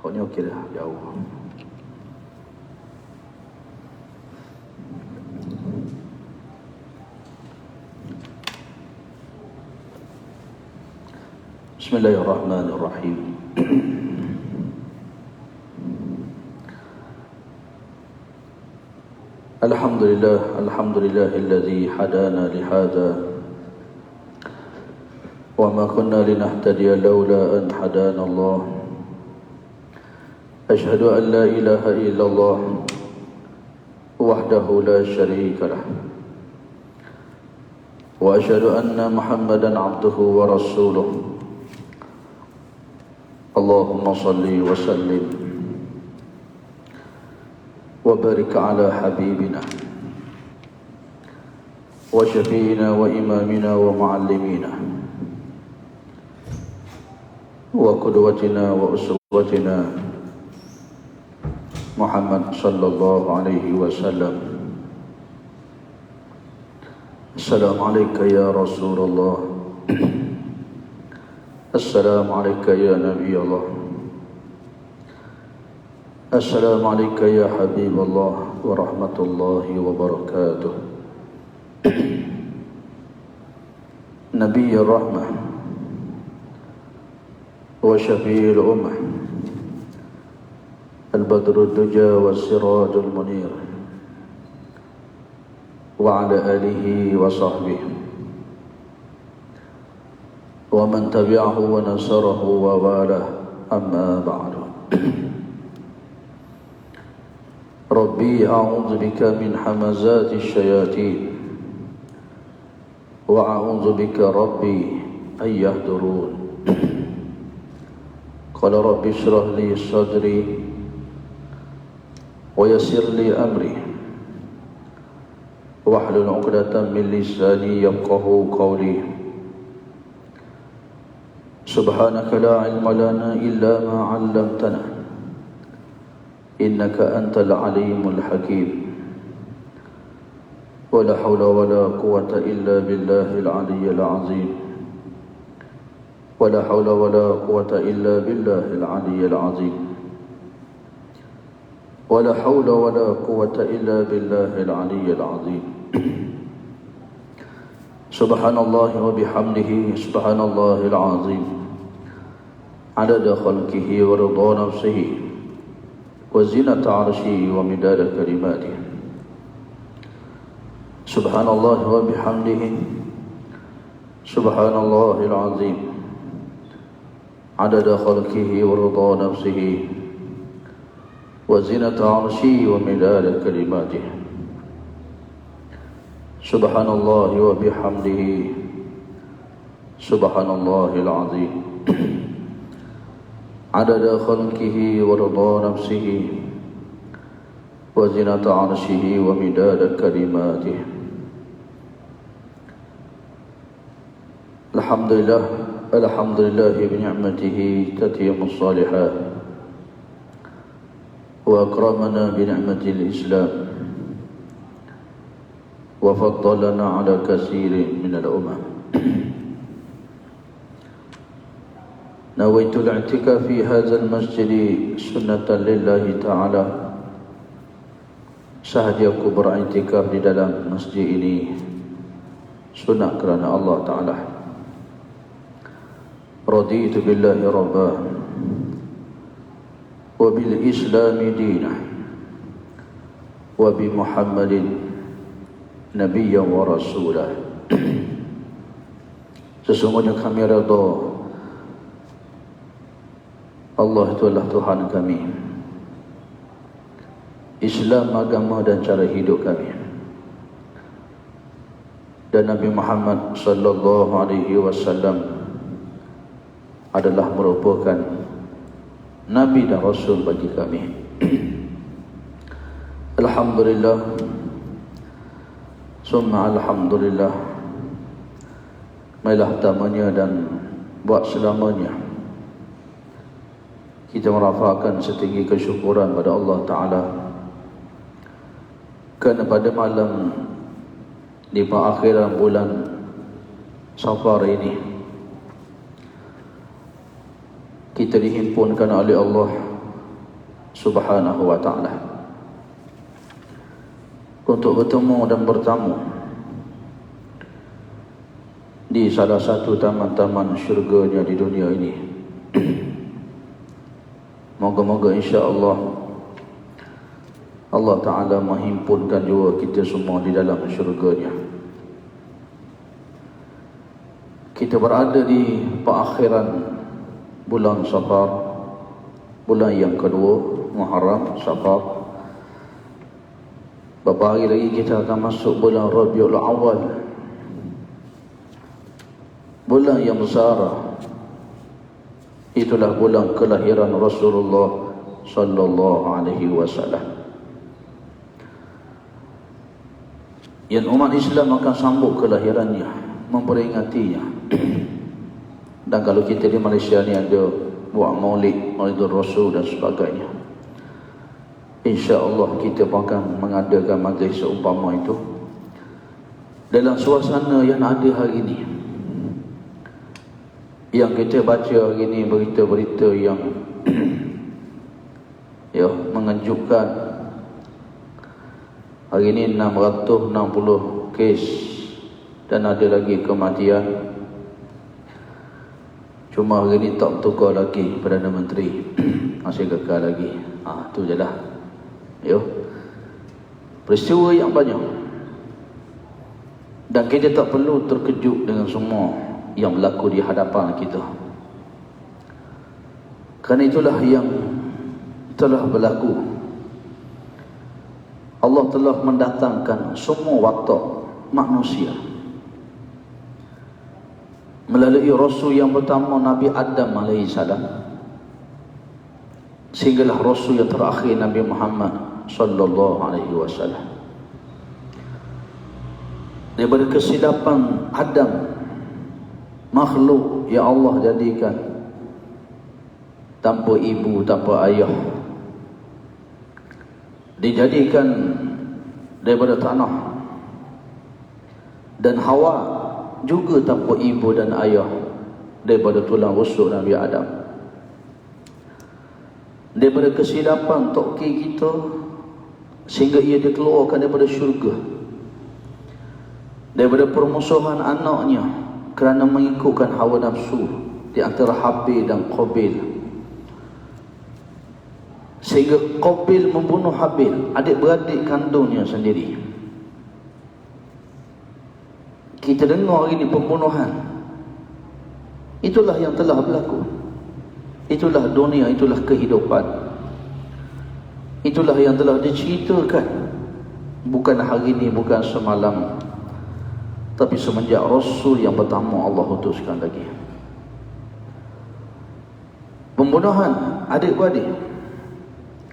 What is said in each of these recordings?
Kau ni okey dah, jauh. Bismillahirrahmanirrahim. Alhamdulillahilladzi hadana lihada wa ma kunna linahtadiya laula an hadana Allah. Ashhadu an la ilaha illallah wahdahu la syarika lah. Wa ashhadu anna Muhammadan abduhu wa rasuluh. Allahumma salli wa sallim wa barik ala habibina wa syafi'ina wa imamina wa muallimina wa qudwatina wa uswatina Muhammad sallallahu alaihi wasallam. Assalamu alayka ya Rasulullah. Assalamu alayka ya Nabi Allah. Assalamu alayka ya Habib Allah wa rahmatullahi wa barakatuh. Nabi Rahmah wa Syafi'il Ummah, Al-Badrud Duja wa Sirajul Munir, wa ala alihi wa sahbihi wa man tabi'ahu wa nasarahu wa walah, amma ba'du. Rabbi a'udzu bika min hamazati syayatin wa a'udzu bika rabbi an yahdurun. Qala rabbi shrah li sadri wa yassir li amri wahlul 'uqdatam min lisani yafqahu qawli. Subhanaka la ilma lana illa ma 'allamtana innaka antal alimul hakim. Wala hawla wala quwwata illa billahil aliyyil azim. Wala hawla wala quwwata illa billahil aliyyil azim. Wala hawla wala quwwata illa billahil aliyyil azim. Subhanallah wa bihamdihi, subhanallahil azim. Adada khalqihi wa ridha nafsihi wa zinata arshihi wa midada kalimatihi. Subhanallah wa bihamdihi, subhanallahil azim. Adada khalqihi wa ridha nafsihi wa zinata arshihi wa midada kalimatihi. Subhanallah wa bihamdihi, subhanallahil azim. Adada khalqihi wa ridha nafsihi wa zinata arshihi wa midada kalimatihi. Alhamdulillah, alhamdulillah bi ni'matihi tatimmus salihat wa akramana bi ni'matil Islam wa faddalana ala katsirin minal umam. Nawaitu al-i'tikaf fi hadzal masjid sunnatan lillahi ta'ala. Sahaja aku beriktikaf di dalam masjid ini sunnah kerana Allah Ta'ala. Raditu billahi rabbah wa bil islami dinah wa bi Muhammadin nabiyyan wa rasulah. Sesungguhnya kami redha Allah itu adalah Tuhan kami, Islam agama dan cara hidup kami, dan Nabi Muhammad sallallahu alaihi wasallam adalah merupakan Nabi dan Rasul bagi kami. Alhamdulillah, summa alhamdulillah. Marilah pertamanya dan buat selamanya kita merafakkan setinggi kesyukuran pada Allah Ta'ala kerana pada malam di perakhiran bulan Safar ini kita dihimpunkan oleh Allah Subhanahu wa ta'ala untuk bertemu dan bertamu di salah satu taman-taman syurganya di dunia ini. Moga-moga insya-Allah Allah Ta'ala menghimpunkan jiwa kita semua di dalam syurganya. Kita berada di perakhiran bulan Safar, bulan yang kedua, Muharram, Safar. Beberapa hari lagi kita akan masuk bulan Rabiul Awal, bulan yang besar. Itulah bulan kelahiran Rasulullah sallallahu alaihi wasallam. Yang umat Islam akan sambut kelahirannya, memperingatinya. Dan kalau kita di Malaysia ni ada buat maulid, Maulidul Rasul dan sebagainya, insya-Allah kita pun akan mengadakan majlis seumpama itu dalam suasana yang ada hari ini. Yang kita baca hari ini berita-berita yang ya mengejutkan. Hari ini 660 kes dan ada lagi kematian. Cuma hari ini tak tukar lagi Perdana Menteri. Masih kekal lagi. Tu je lah. Yo. Peristiwa yang banyak. Dan kita tak perlu terkejut dengan semua yang berlaku di hadapan kita. Kerana itulah yang telah berlaku. Allah telah mendatangkan semua watak manusia melalui Rasul yang pertama, Nabi Adam AS, sehinggalah Rasul yang terakhir, Nabi Muhammad sallallahu alaihi wasallam. Daripada kesilapan Adam, makhluk yang Allah jadikan tanpa ibu, tanpa ayah, dijadikan daripada tanah, dan Hawa juga tanpa ibu dan ayah, daripada tulang rusuk Nabi Adam. Daripada kesilapan toki kita sehingga ia dikeluarkan daripada syurga, daripada permusuhan anaknya kerana mengikutkan hawa nafsu di antara Habil dan Qabil, sehingga Qabil membunuh Habil, adik-beradik kandungnya sendiri. Kita dengar hari ini pembunuhan. Itulah yang telah berlaku. Itulah dunia, itulah kehidupan. Itulah yang telah diceritakan. Bukan hari ini, bukan semalam, tapi semenjak Rasul yang pertama Allah utuskan lagi. Pembunuhan adik-beradik.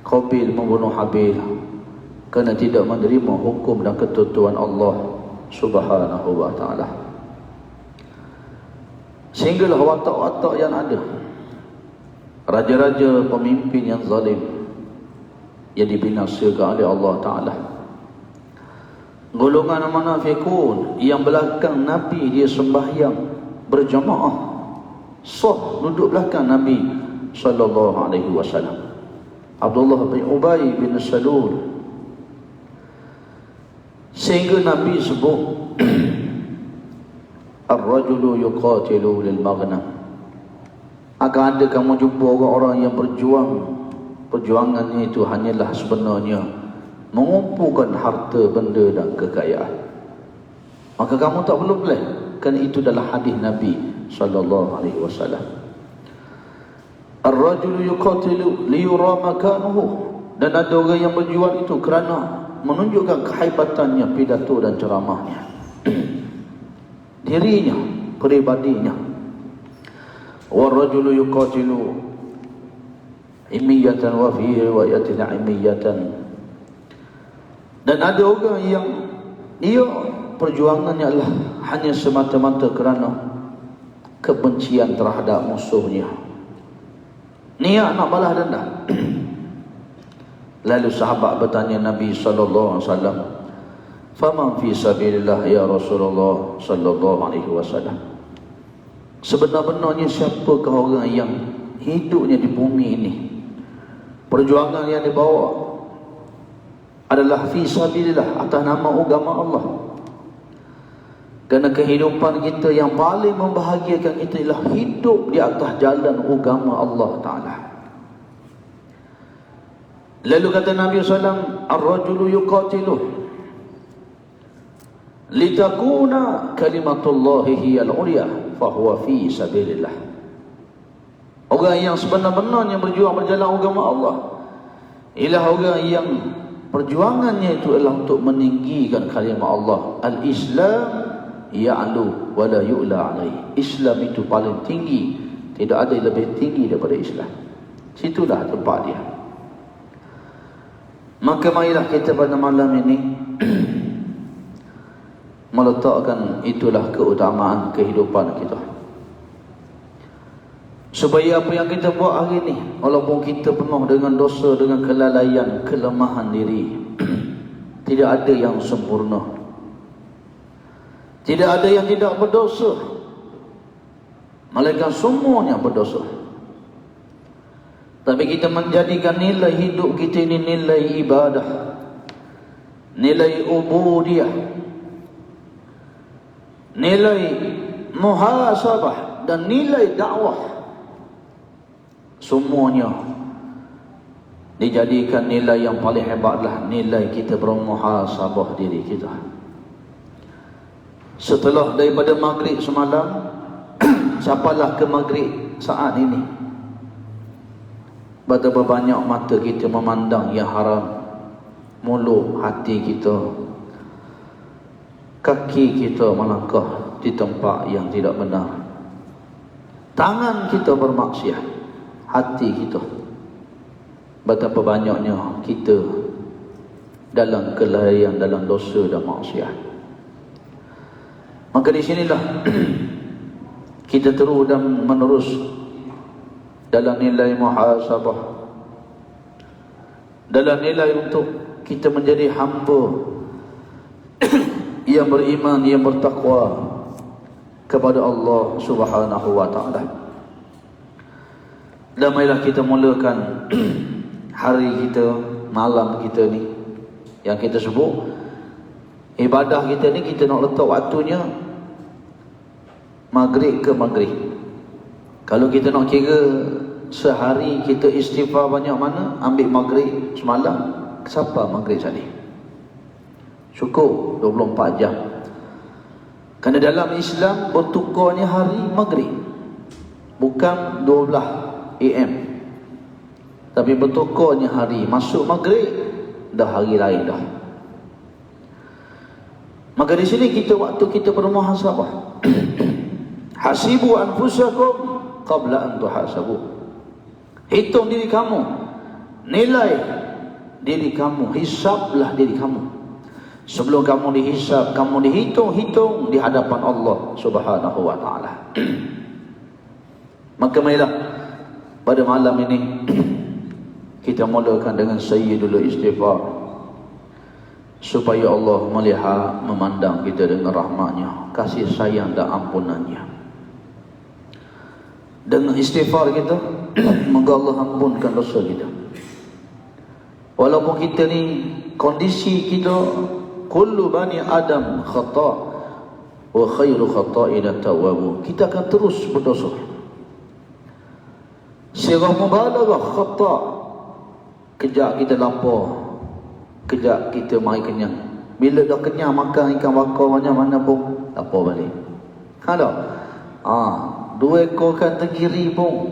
Qabil membunuh Habil kerana tidak menerima hukum dan ketentuan Allah Subhanahu wa ta'ala. Sehinggalah watak-watak yang ada, raja-raja, pemimpin yang zalim, yang dibinasakan oleh Allah Ta'ala. Golongan munafikun yang belakang Nabi dia sembahyang berjamaah, sah duduk belakang Nabi sallallahu alaihi wasallam. Abdullah bin Ubay bin Salul, sehingga Nabi sebut ar-rajulu yuqatilu lil maghnam. Akan ada kamu jumpa orang-orang yang berjuang, perjuangannya itu hanyalah sebenarnya mengumpulkan harta, benda dan kekayaan. Maka kamu tak perlu plan, kerana itu adalah hadis Nabi sallallahu alaihi wasallam. Ar-rajulu yuqatilu liyura makanuhu, dan ada orang yang berjuang itu kerana menunjukkan kehebatannya, pidato dan ceramahnya, dirinya, peribadinya. War-rajulu yuqatilu imiyatan wa fi riwayatin imiyatan, dan ada orang yang dia perjuangannya adalah hanya semata-mata kerana kebencian terhadap musuhnya, niat nak balas dendam. Lalu sahabat bertanya Nabi sallallahu alaihi wasallam, "Faman fi sabilillah ya Rasulullah sallallahu alaihi wasallam?" Sebenar-benarnya siapakah orang yang hidupnya di bumi ini perjuangan yang dibawa adalah fi sabilillah, atas nama agama Allah. Kerana kehidupan kita yang paling membahagiakan kita ialah hidup di atas jalan agama Allah Ta'ala. Lalu kata Nabi SAW, ar-rajulu yuqatilu litakuna kalimatullahi hiyal ulya fahuwa fi sabilillah. Orang yang sebenar-benarnya berjuang berjalan agama Allah ialah orang yang perjuangannya itu adalah untuk meninggikan kalimah Allah. Al-Islam ya'lu wa la yu'la alaih. Islam itu paling tinggi, tidak ada yang lebih tinggi daripada Islam. Situlah tempat dia. Maka marilah kita pada malam ini meletakkan itulah keutamaan kehidupan kita, supaya apa yang kita buat hari ini, walaupun kita penuh dengan dosa, dengan kelalaian, kelemahan diri, tidak ada yang sempurna, tidak ada yang tidak berdosa, melainkan semuanya berdosa. Tapi kita menjadikan nilai hidup kita ini nilai ibadah, nilai ubudiyah, nilai muhasabah dan nilai dakwah. Semuanya dijadikan nilai yang paling hebatlah nilai kita bermuhasabah diri kita. Setelah daripada maghrib semalam sampailah ke maghrib saat ini, betapa banyak mata kita memandang yang haram, mulut hati kita, kaki kita melangkah di tempat yang tidak benar, tangan kita bermaksiat, hati kita, betapa banyaknya kita dalam kelalaian, dalam dosa dan maksiat. Maka di sinilah kita terus dan menerus dalam nilai muhasabah, dalam nilai untuk kita menjadi hamba yang beriman, yang bertakwa kepada Allah Subhanahu wa Ta'ala. Dan marilah kita mulakan hari kita, malam kita ni, yang kita sebut ibadah kita ni, kita nak letak waktunya maghrib ke maghrib. Kalau kita nak kira sehari kita istighfar banyak mana, ambil maghrib semalam, siapa maghrib tadi? Cukup 24 jam. Kerana dalam Islam bertukarnya hari maghrib, bukan 12 AM, tapi bertukarnya hari. Masuk maghrib dah hari lain dah. Maka di sini kita waktu kita bermuhasabah. Hasibu anfusakum qabla an tuhasabu. Hitung diri kamu, nilai diri kamu, hisablah diri kamu. Sebelum kamu dihisab, kamu dihitung-hitung di hadapan Allah Subhanahu wa Ta'ala. Maka marilah pada malam ini kita mulakan dengan sayyidul istighfar, supaya Allah melihat, memandang kita dengan rahmatnya, kasih sayang dan ampunannya. Dengan istighfar kita, moga Allah ampunkan dosa kita. Walaupun kita ni kondisi kita, kullu bani Adam khata' wa khairu khata'in at-tawwabun, kita akan terus berdosa. Sirah mubalaghah khata', kejap kita lapar, kejap kita mari kenyang. Bila dah kenyang makan ikan bakar macam mana pun lapar balik. Kalau 2 ekor kan tergiri pun,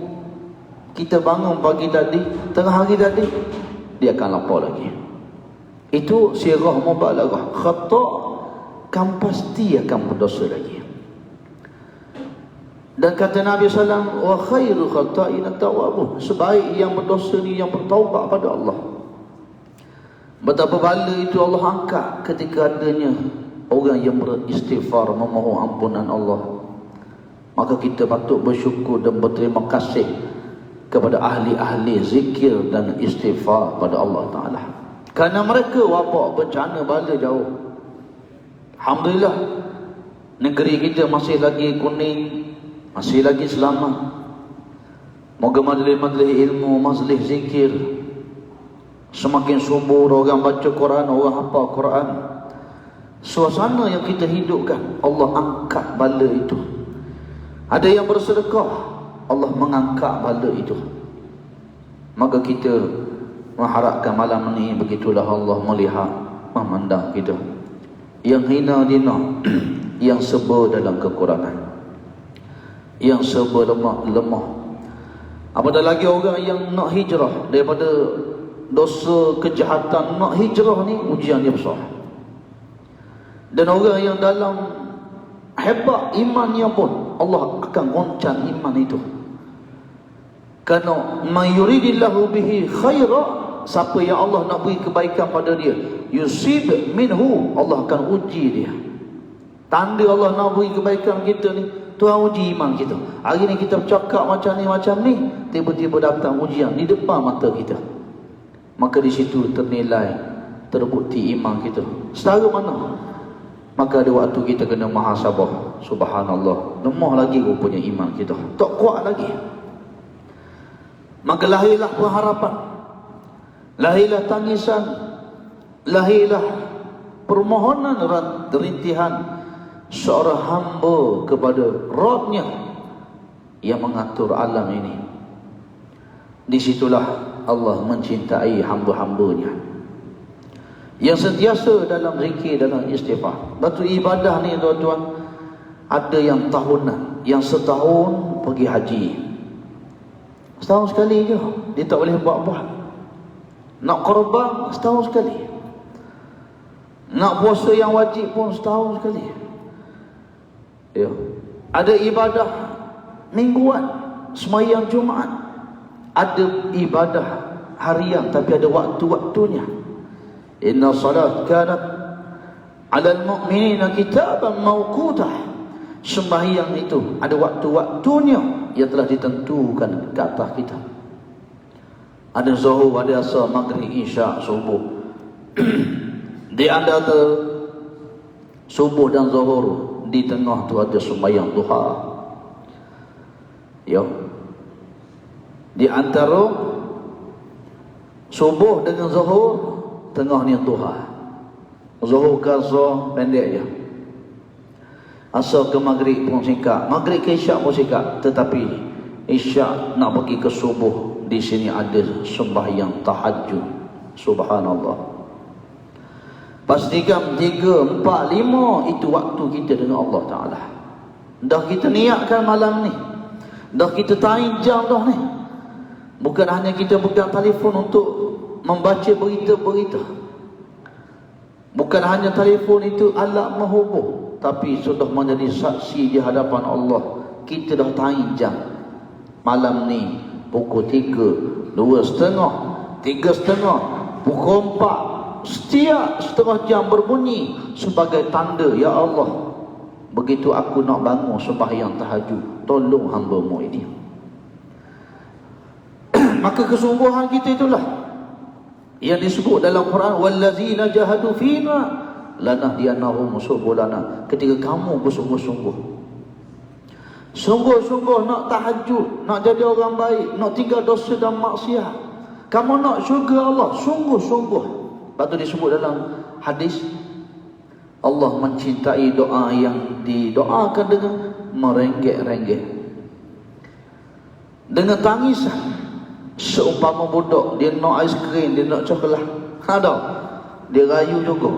kita bangun pagi tadi, tengah hari tadi, dia akan lapar lagi. Itu sirah mubalaghah khata', kan pasti akan berdosa lagi. Dan kata Nabi SAW, wa khairu khata'in at-tawwabun, sebaik yang berdosa ni yang bertaubat pada Allah. Betapa bala itu Allah angkat ketika adanya orang yang beristighfar, memohon ampunan Allah. Maka kita patut bersyukur dan berterima kasih kepada ahli-ahli zikir dan istighfar pada Allah Ta'ala. Kerana mereka wabak bencana bala jauh. Alhamdulillah, negeri kita masih lagi kuning, masih lagi selamat. Moga majlis-majlis ilmu, majlis zikir Semakin subur orang baca Quran, orang hafal Quran, suasana yang kita hidupkan, Allah angkat bala itu. Ada yang bersedekah, Allah mengangkat bala itu. Maka kita mengharapkan malam ini begitulah Allah melihat, memandang kita yang hina dina, yang serba dalam kekurangan, yang serba lemah. Apatah lagi orang yang nak hijrah daripada dosa kejahatan, nak hijrah ni ujian dia besar. Dan orang yang dalam hebat imannya pun Allah akan goncang iman itu. Kerana mayuridillahu bihi khaira, siapa yang Allah nak beri kebaikan pada dia, yusib minhu, Allah akan uji dia. Tanda Allah nak beri kebaikan kita ni, Tuhan uji iman kita. Hari ni kita bercakap macam ni, tiba-tiba datang ujian di depan mata kita. Maka di situ ternilai, terbukti iman kita setara mana. Maka ada waktu kita kena muhasabah. Subhanallah, lemah lagi rupanya iman kita, tak kuat lagi. Maka lahirlah pengharapan, lahirlah tangisan, lahirlah permohonan rintihan seorang hamba kepada Rabb-Nya yang mengatur alam ini. Disitulah Allah mencintai hamba-hambanya yang sentiasa dalam zikir, dalam istighfar. Batu ibadah ni tuan-tuan, ada yang tahunan, yang setahun pergi haji. Setahun sekali je, dia tak boleh buat-buat. Nak korban setahun sekali, nak puasa yang wajib pun setahun sekali. Ya. Ada ibadah mingguan, sembahyang Jumaat. Ada ibadah harian, tapi ada waktu-waktunya. Inna salat kanat 'alal mu'minina kitaban mawqutah. Sembahyang itu ada waktu-waktunya yang telah ditentukan ke atas kita. Ada zuhur, ada asar, maghrib, isyak, subuh. Di antara subuh dan zuhur, di tengah tu ada sembahyang duha. Ya. Di antara subuh dengan zuhur, tengah ni duha. Zuhur ke asar pendek je, asar ke maghrib pun singkat, maghrib ke isyak pun singkat. Tetapi isyak nak pergi ke subuh, di sini ada sembahyang tahajud. Subhanallah. Pastikan 3, 4, 5 itu waktu kita dengan Allah Ta'ala. Dah kita niatkan malam ni, dah kita tayin jam dah ni. Bukan hanya kita pegang telefon untuk membaca berita-berita, bukan hanya telefon itu alat menghubung, tapi sudah menjadi saksi di hadapan Allah. Kita dah tayin jam malam ni pukul 3, 2.30, 3.30, pukul 4. Setiap setengah jam berbunyi sebagai tanda, ya Allah, begitu aku nak bangun sembahyang tahajud, tolong hamba-Mu ini. Maka kesungguhan kita itulah yang disebut dalam Quran, wallazina jahadu fina lanahdiyannahum subulana. Ketika kamu bersungguh-sungguh, sungguh-sungguh nak tahajud, nak jadi orang baik, nak tinggal dosa dan maksiat, kamu nak syurga Allah, sungguh-sungguh. Lepas tu disebut dalam hadis, Allah mencintai doa yang didoakan dengan merenggek-renggek, dengan tangisan. Seumpama budak, dia nak aiskrim, dia nak coklat, ada, dia rayu juga,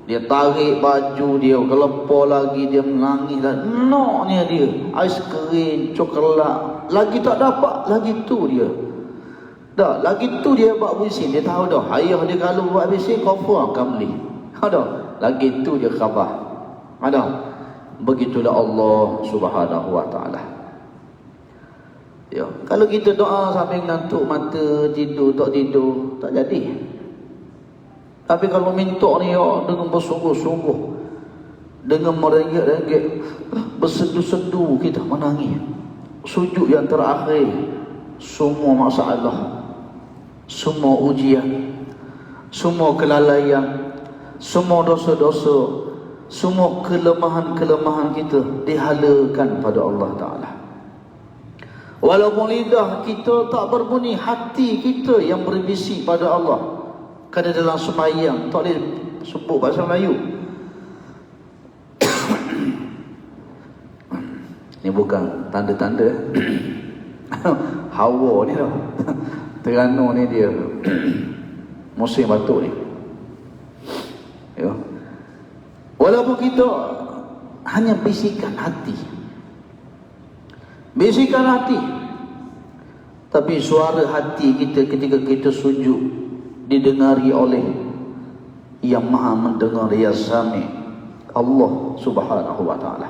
dia tarik baju dia, kelepar lagi, dia menangis dan naknya dia aiskrim, coklat, lagi tak dapat, lagi tu dia dah, lagi tu dia buat bising. Dia tahu dah, ayah dia kalau buat bising, confirm akan beli. Ada, lagi tu dia khabar. Ada. Begitulah Allah Subhanahu wa Ta'ala. Ya, kalau kita doa sampai ngantuk mata, tidur tak tidur, tak jadi. Tapi kalau minta ni ya, dengan bersungguh-sungguh, dengan merenggek-renggek, bersedu-sedu kita menangis, sujud yang terakhir, semua masalah, semua ujian, semua kelalaian, semua dosa-dosa, semua kelemahan-kelemahan kita dihalakan pada Allah Ta'ala. Walaupun lidah kita tak berbunyi, hati kita yang berbisik pada Allah. Kerana dalam sembahyang tak boleh sebut bahasa Melayu. Ni bukan tanda-tanda Hawa ni tau. Terengganu ni dia musim batuk ni. Ya. Walaupun kita hanya bisikan hati, tapi suara hati kita ketika kita sujud didengari oleh yang maha mendengar, ya Sami, Allah Subhanahu wa ta'ala.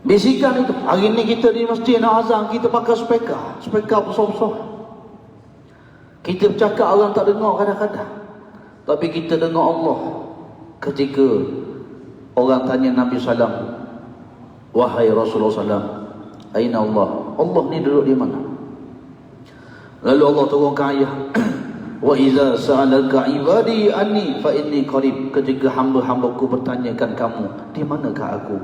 Bisikan itu. Hari ni kita di masjid nak azan, kita pakai speaker besar-besar. Kita bercakap orang tak dengar kadang-kadang, tapi kita dengar Allah. Ketika orang tanya Nabi SAW, wahai Rasulullah SAW, aina Allah? Allah ni duduk di mana? Lalu Allah turunkan ayat, wa iza sa'alaka ibadi anni fa inni qarib. Ketika hamba-hambaku bertanyakan kamu, di manakah aku?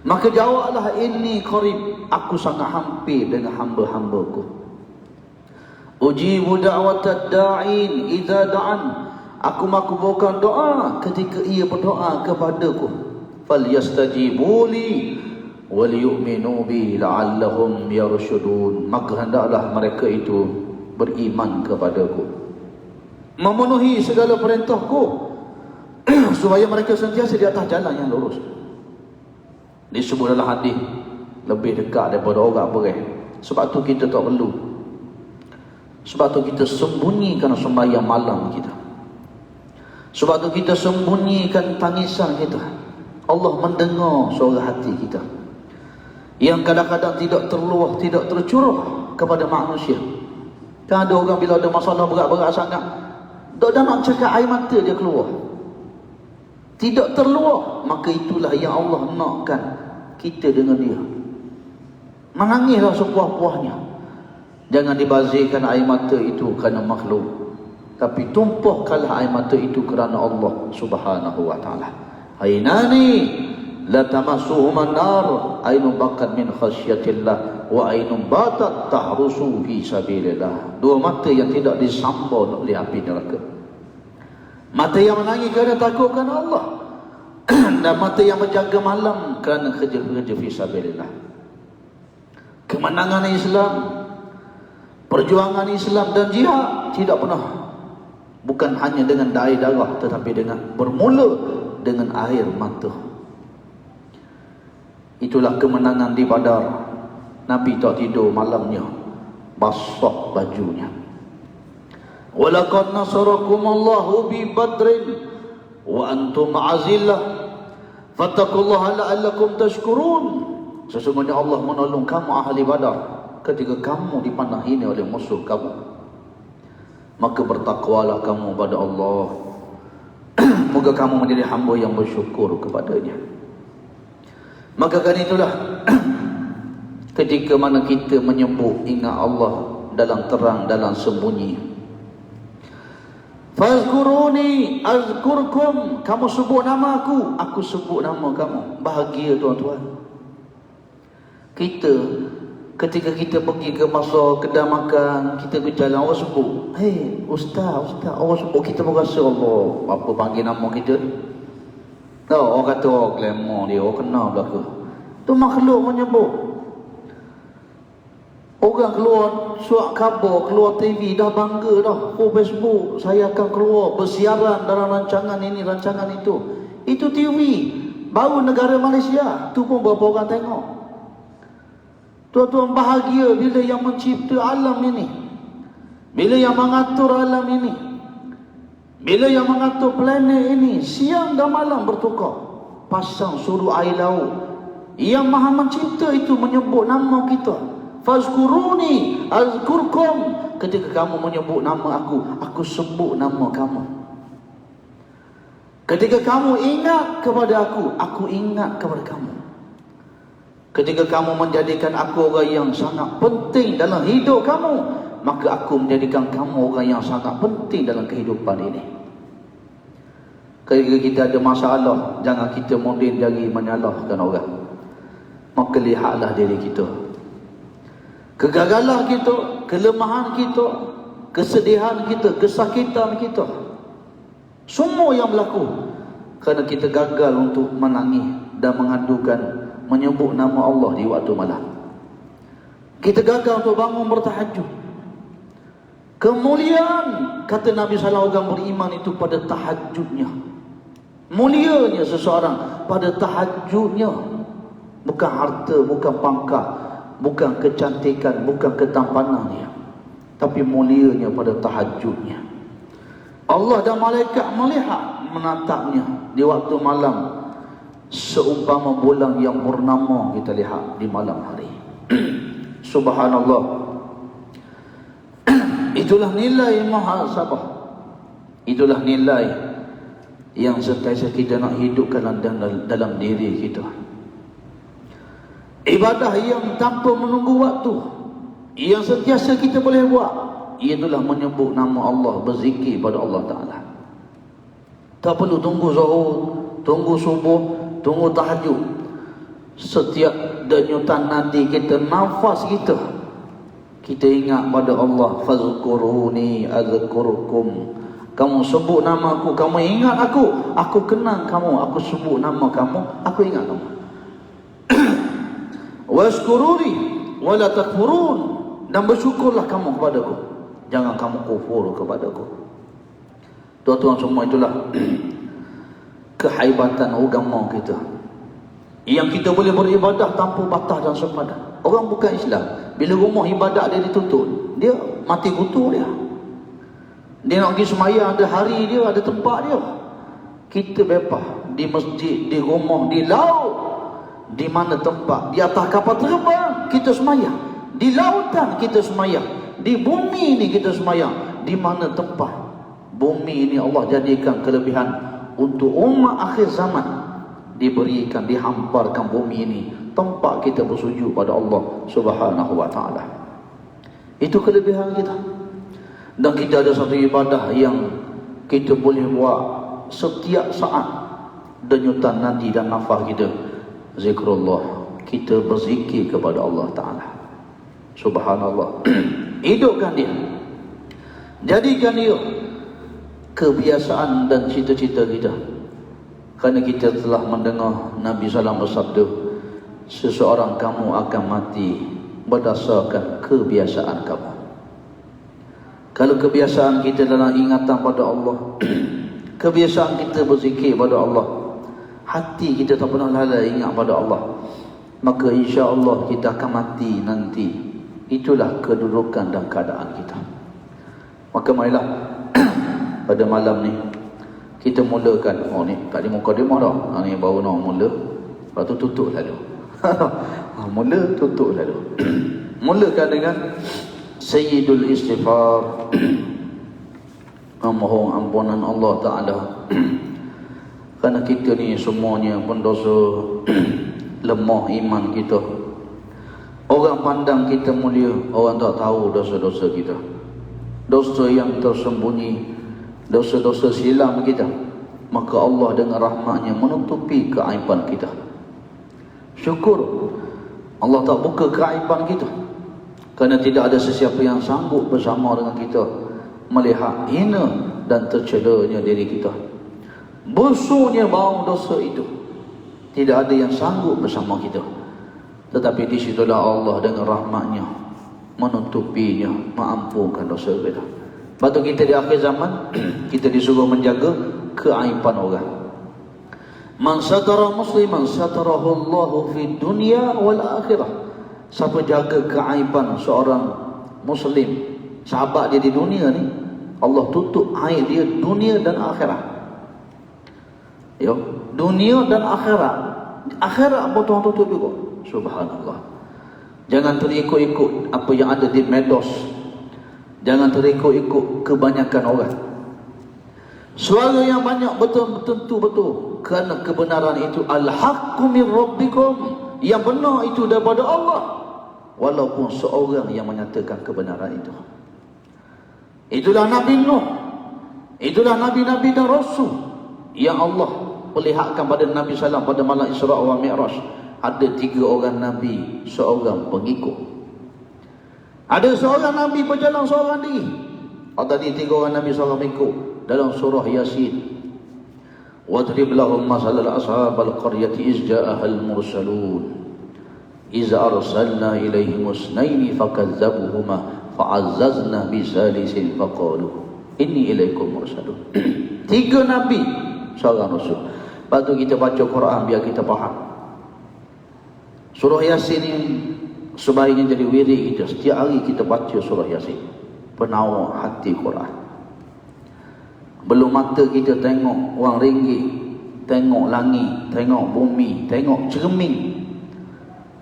Maka jawablah, inni qarib, aku sangat hampir dengan hamba-hambaku. Ujibu da'watad da'in idza da'an, aku makbulkan doa ketika ia berdoa kepadaku. Falyastajibu li wal yu'minu bi la'allahum yarshudun, maka hendaklah mereka itu beriman kepadaku, memenuhi segala perintahku supaya mereka sentiasa di atas jalan yang lurus. Disebut dalam hadis, lebih dekat daripada orang berai. Sebab tu kita tak perlu, sebab tu kita sembunyikan sembahyang malam kita, sebab tu kita sembunyikan tangisan kita. Allah mendengar suara hati kita yang kadang-kadang tidak terluah, tidak tercurah kepada manusia. Kan ada orang bila ada masalah berat-berat sangat, tak ada nak cakap, air mata dia keluar, tidak terluah. Maka itulah yang Allah nakkan kita dengan dia. Menangislah sepuas-puasnya. Jangan dibazirkan air mata itu kerana makhluk, tapi tumpahkanlah air mata itu kerana Allah Subhanahu wa ta'ala. Ainani la tamassuhuma nar, ainun bakat min khasyatillah wa ainun batat tahrusu fi sabilillah. Dua mata yang tidak disambut oleh api neraka. Mata yang menangis kerana takut kerana Allah dan mata yang menjaga malam kerana kerja-kerja fi sabilillah. Kemenangan Islam, perjuangan Islam dan jihad tidak pernah, bukan hanya dengan air darah, tetapi dengan bermula dengan air mata. Itulah kemenangan di Badar. Nabi tak tidur malamnya, basah bajunya. Walaqad nasarakumullahu bi badrin wa antum azillah fattaqullaha la'allakum tashkurun. Sesungguhnya Allah menolong kamu ahli Badar ketika kamu dipandang hina oleh musuh kamu. Maka bertakwalah kamu pada Allah. Moga kamu menjadi hamba yang bersyukur kepadanya. Maka kan itulah ketika mana kita menyebut ingat Allah dalam terang, dalam sembunyi. Fazkuruni azkurkum, kamu sebut nama aku sebut nama kamu. Bahagia tuan-tuan. Kita ketika kita pergi ke masa kedai makan, kita berjalan, orang sebut, hey ustaz, orang sebut, kita pun rasa Allah apa panggil nama kita. Tahu orang kata, oh glamour dia, orang kenal belaka. Tu makhluk menyebut. Orang keluar surat khabar, keluar TV, dah bangga dah. Oh Facebook, saya akan keluar bersiaran dalam rancangan ini, rancangan itu. Itu TV baru negara Malaysia, tu pun berapa orang tengok. Tuan-tuan bahagia bila yang mencipta alam ini, bila yang mengatur alam ini, bila yang mengatur planet ini, siang dan malam bertukar, pasang suruh air laut. Yang maha mencipta itu menyebut nama kita. Fazkuruni azkurkum, ketika kamu menyebut nama aku sebut nama kamu. Ketika kamu ingat kepada aku ingat kepada kamu. Ketika kamu menjadikan aku orang yang sangat penting dalam hidup kamu, maka aku menjadikan kamu orang yang sangat penting dalam kehidupan ini. Ketika kita ada masalah, jangan kita mondin jari menyalahkan orang. Maka lihatlah diri kita. Kegagalan kita, kelemahan kita, kesedihan kita, kesakitan kita, semua yang berlaku kerana kita gagal untuk menangis dan mengadukan, menyebut nama Allah di waktu malam. Kita gagal untuk bangun bertahajud. Kemuliaan, kata Nabi SAW, orang beriman itu pada tahajudnya. Mulianya seseorang pada tahajudnya. Bukan harta, bukan pangkat, bukan kecantikan, bukan ketampanannya, tapi mulianya pada tahajudnya. Allah dan malaikat melihat, menatapnya di waktu malam, seumpama bulan yang purnama kita lihat di malam hari. Subhanallah. Itulah nilai muhasabah. Itulah nilai yang sentiasa kita nak hidupkan dalam diri kita. Ibadah yang tanpa menunggu waktu, yang sentiasa kita boleh buat, ialah menyebut nama Allah, berzikir pada Allah Ta'ala. Tak perlu tunggu zuhur, tunggu subuh, tunggu tahajud. Setiap denyutan nanti kita, nafas kita ingat pada Allah. Fazkuruni azkurukum. Kamu sebut nama aku, kamu ingat aku kenang kamu, aku sebut nama kamu, aku ingat kamu. Washkuruni wala takfurun, dan bersyukurlah kamu kepadaku, jangan kamu kufur kepadaku. Tuan-tuan semua, itulah kehaibatan agama kita, yang kita boleh beribadah tanpa batas dan sepadan. Orang bukan Islam, bila rumah ibadat dia ditutup, dia mati kutu dia. Dia nak pergi sembahyang, ada hari dia, ada tempat dia. Kita bebas di masjid, di rumah, di laut, di mana tempat, di atas kapal terbang kita sembahyang, di lautan kita sembahyang, di bumi ini kita sembahyang. Di mana tempat bumi ini Allah jadikan kelebihan untuk umat akhir zaman, diberikan, dihamparkan bumi ini tempat kita bersujud pada Allah Subhanahu wa Ta'ala. Itu kelebihan kita. Dan kita ada satu ibadah yang kita boleh buat setiap saat denyutan nanti dan nafas kita, zikrullah. Kita berzikir kepada Allah Ta'ala. Subhanallah. Hidupkan dia, jadikan dia kebiasaan dan cita-cita kita. Kerana kita telah mendengar Nabi SAW bersabda, seseorang kamu akan mati berdasarkan kebiasaan kamu. Kalau kebiasaan kita dalam ingatan pada Allah, kebiasaan kita berzikir pada Allah, hati kita tak pernah lalai ingat pada Allah, maka insya-Allah kita akan mati nanti. Itulah kedudukan dan keadaan kita. Maka marilah pada malam ni kita mulakan. Oh ni tak ada mukadimah dah. Ni baru nak mula, lepas tu tutup lalu. Mula tutup lalu. Mulakan dengan Sayyidul Istighfar, memohon ampunan Allah Ta'ala. Kerana kita ni semuanya pendosa, lemah iman kita. Orang pandang kita mulia, orang tak tahu dosa-dosa kita, dosa yang tersembunyi, dosa-dosa silam kita. Maka Allah dengan rahmatnya menutupi keaiban kita. Syukur Allah tak buka keaiban kita, kerana tidak ada sesiapa yang sanggup bersama dengan kita melihat hina dan tercelanya diri kita, busuknya bau dosa itu. Tidak ada yang sanggup bersama kita. Tetapi di situlah Allah dengan rahmatnya menutupinya, mengampunkan dosa kita. Lepas tu kita di akhir zaman kita disuruh menjaga keaiban orang. Man satara musliman satarahu Allahu fi dunya wal akhirah. Siapa jaga keaiban seorang muslim, sahabat dia di dunia ni, Allah tutup aib dia dunia dan akhirat. Yo, dunia dan akhirat. Akhirat pun Tuhan tutup juga. Subhanallah. Jangan terikut-ikut apa yang ada di medos. Jangan terikut-ikut kebanyakan orang. Suara yang banyak betul tentu betul, kerana kebenaran itu al-haqqu min rabbikum, yang benar itu daripada Allah, walaupun seorang yang menyatakan kebenaran itu. Itulah Nabi Nuh, itulah Nabi-Nabi dan Rasul yang Allah perlihatkan pada Nabi SAW pada malam Isra' wa Mi'raj. Ada 3 orang Nabi, seorang pengikut. Ada seorang Nabi berjalan seorang diri. Tadi 3 orang Nabi SAW ikut dalam surah Yasin. Wadrib lahum masalal ashabal qaryati iz ja'ahal mursalun iz arsalna ilaihim usnaini fakazzabuhuma fa'azzazna bisalisin faqalu inni ilaikum mursalun. 3 Nabi, seorang Rasul. Lepas tu kita baca Quran biar kita faham. Surah Yasin ni sebaiknya jadi wirid kita. Setiap hari kita baca surah Yasin. Penawar hati Quran. Belum mata kita tengok wang ringgit, tengok langit, tengok bumi, tengok cermin.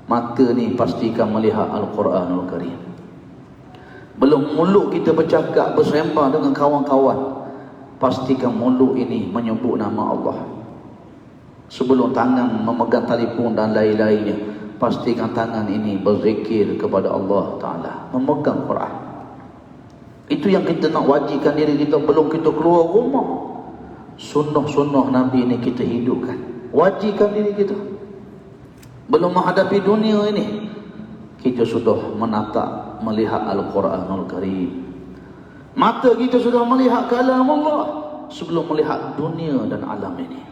Mata ni pastikan melihat Al-Quranul Karim. Belum mulut kita bercakap, bersembang dengan kawan-kawan, pastikan mulut ini menyebut nama Allah. Sebelum tangan memegang telefon dan lain-lainnya, pastikan tangan ini berzikir kepada Allah Ta'ala, memegang Quran. Itu yang kita nak wajibkan diri kita belum kita keluar rumah. Sunnah-sunnah Nabi ini kita hidupkan. Wajibkan diri kita. Belum menghadapi dunia ini, kita sudah menatap, melihat Al-Quranul Karim. Mata kita sudah melihat kalam Allah sebelum melihat dunia dan alam ini.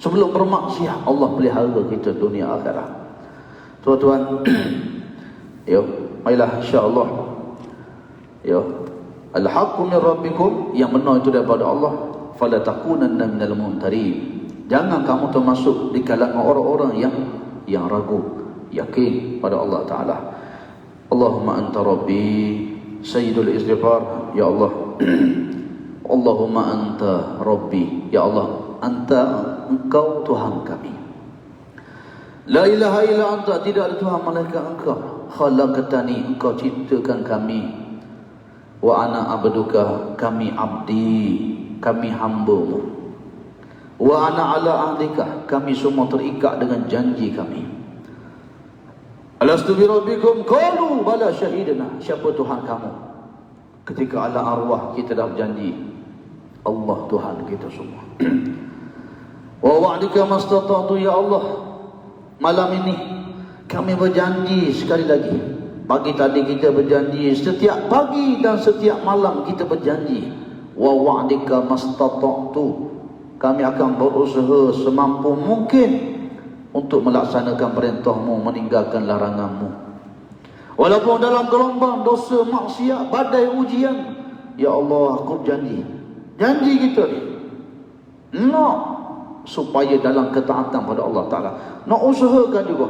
Sebelum bermaksiat, Allah pelihara kita dunia akhirat. Tuan-tuan, marilah insya-Allah. Al-haqqu min rabbikum, yang benar itu daripada Allah. Fala takunanna minal mumtarin. Jangan kamu termasuk di kalangan orang-orang yang ragu, yakin pada Allah Taala. Allahumma anta rabbi, sayyidul istighfar, ya Allah. Allahumma anta rabbi, ya Allah, engkau Tuhan kami. La ilaha illa anta, tidak ada Tuhan malaikat engkau. Khalaqtani, engkau ciptakan kami. Wa ana abduka, kami abdi, kami hamba-Mu. Wa ana ala ahdika, kami semua terikat dengan janji kami. Alastu bi rabbikum, qalu bala syahidna, siapa Tuhan kamu? Ketika ala arwah kita dah berjanji, Allah Tuhan kita semua. Wa wa'dika mastata'tu, ya Allah, malam ini kami berjanji sekali lagi. Pagi tadi kita berjanji, setiap pagi dan setiap malam kita berjanji. Wa wa'dika mastata'tu, kami akan berusaha semampu mungkin untuk melaksanakan perintah-Mu, meninggalkan larangan-Mu. Walaupun dalam gelombang dosa, maksiat, badai ujian, ya Allah, aku janji. Janji kita ni nak supaya dalam ketaatan pada Allah Ta'ala, nak usahakan juga.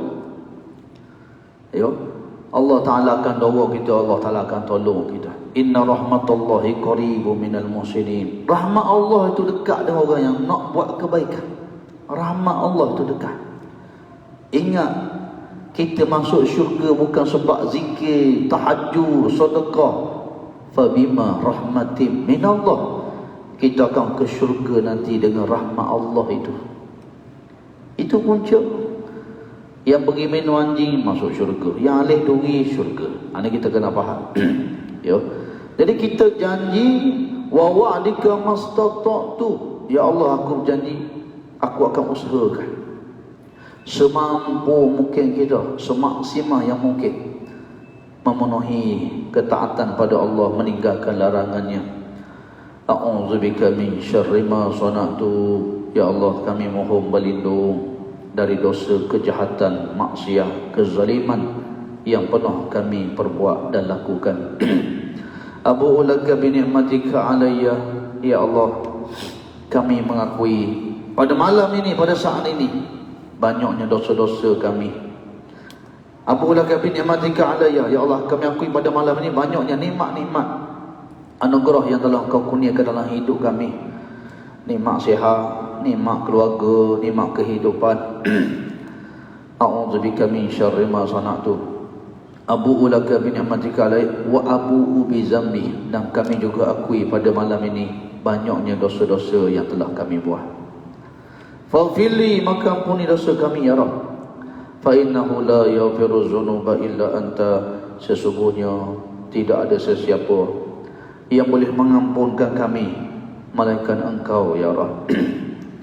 Allah Ta'ala akan doa kita, Allah Ta'ala akan tolong kita. Inna rahmatullahi qaribun minal muhsinin. Rahmat Allah itu dekat dengan orang yang nak buat kebaikan. Rahmat Allah itu dekat. Ingat, kita masuk syurga bukan sebab zikir, tahajud, sedekah. Fabima rahmatim minallah, kita akan ke syurga nanti dengan rahmat Allah itu. Itu punca. Yang pergi minum anjing masuk syurga, yang alih duri syurga. Ini kita kena faham. Jadi kita janji, wa wa'dika mastata'tu, ya Allah, aku berjanji, aku akan usahakan semampu mungkin kita, semaksimal yang mungkin, memenuhi ketaatan pada Allah, meninggalkan larangannya. A'udzubika min syarri ma sana'tu, ya Allah, kami mohon berlindung dari dosa, kejahatan, maksiat, kezaliman yang pernah kami perbuat dan lakukan. Abu'u laka bi ni'matika alayya, ya Allah, kami mengakui pada malam ini, pada saat ini, banyaknya dosa-dosa kami. Abu'u laka bi ni'matika alayya, ya Allah, kami akui pada malam ini banyaknya nikmat-nikmat, anugerah yang telah Engkau kurniakan dalam hidup kami. Nikmat sihat, nikmat keluarga, nikmat kehidupan. A'udzubika min syarri ma sana'tu, abu'u laka bi ni'matika alayya wa abu'u bi zambi, dan kami juga akui pada malam ini banyaknya dosa-dosa yang telah kami buat. Faghfirli, maka ampuni dosa kami ya Rabb. Fa innahu la yaghfiru dzunuba illa anta, sesungguhnya tidak ada sesiapa yang boleh mengampunkan kami melainkan Engkau ya Rabb.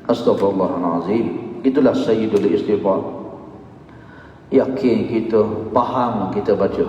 Astaghfirullahalazim. Itulah sayyidul istighfar. Yakin kita, faham kita baca.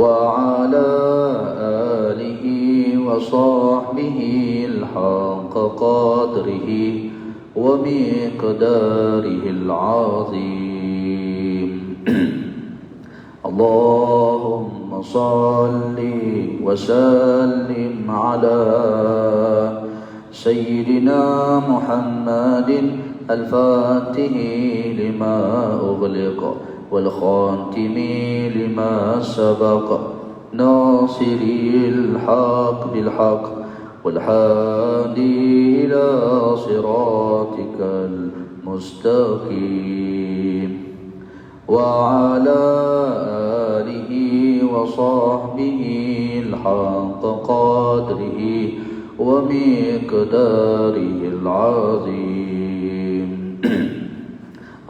وعلى آله وصحبه الحق قدره ومقداره العظيم. اللهم صل وسلم على سيدنا محمد الفاتح لما أغلق والخاتم لما سبق ناصر الحق بالحق والهادي إلى صراطك المستقيم وعلى آله وصحبه الحق قدره ومقداره العظيم.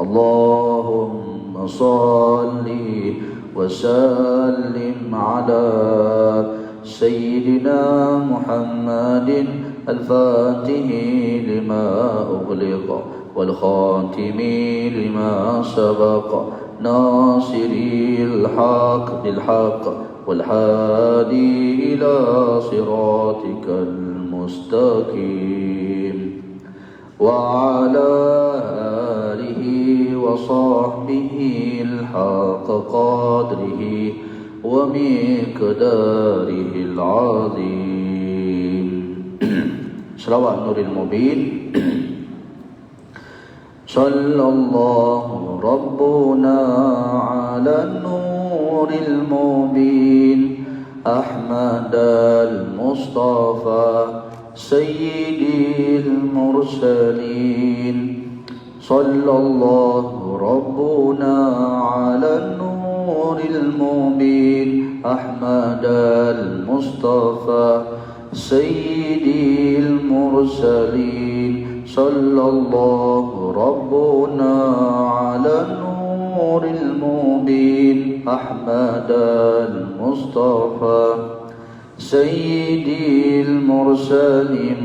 اللهم صل وسلم على سيدنا محمد الفاتح لما أغلق والخاتم لما سبق ناصر الحق بالحق والهادي إلى صراطك المستقيم وعلى آله وصحبه الحق قدره ومقداره العظيم. صلوات نور المبين. صلى الله ربنا على النور المبين أحمد المصطفى سيد المرسلين. صلى الله ربنا على النور المبين أحمد المصطفى سيد المرسلين. صلى الله ربنا على النور المبين أحمد المصطفى سيد المرسلين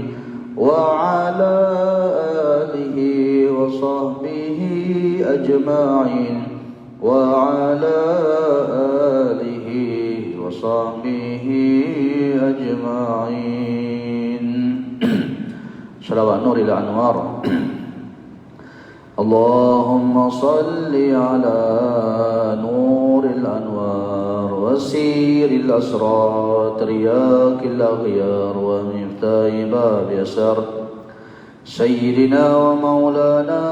وعلى آله وصحبه أجمعين وعلى آله وصحبه أجمعين. صلوات نور الأنوار. اللهم صل على نور الأنوار وسير الأسرار ترياك الأغيار ومفتاح باب يسر سيدنا ومولانا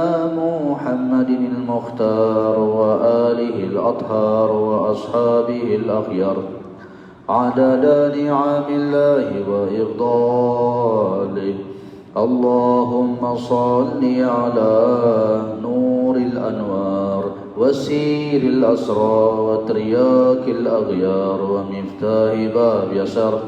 محمد المختار وآله الأطهار وأصحابه الأخيار عدد نعم الله وإفضاله. اللهم صل على نور الأنوار وسير الأسرار وترياك الأغيار ومفتاح باب يسر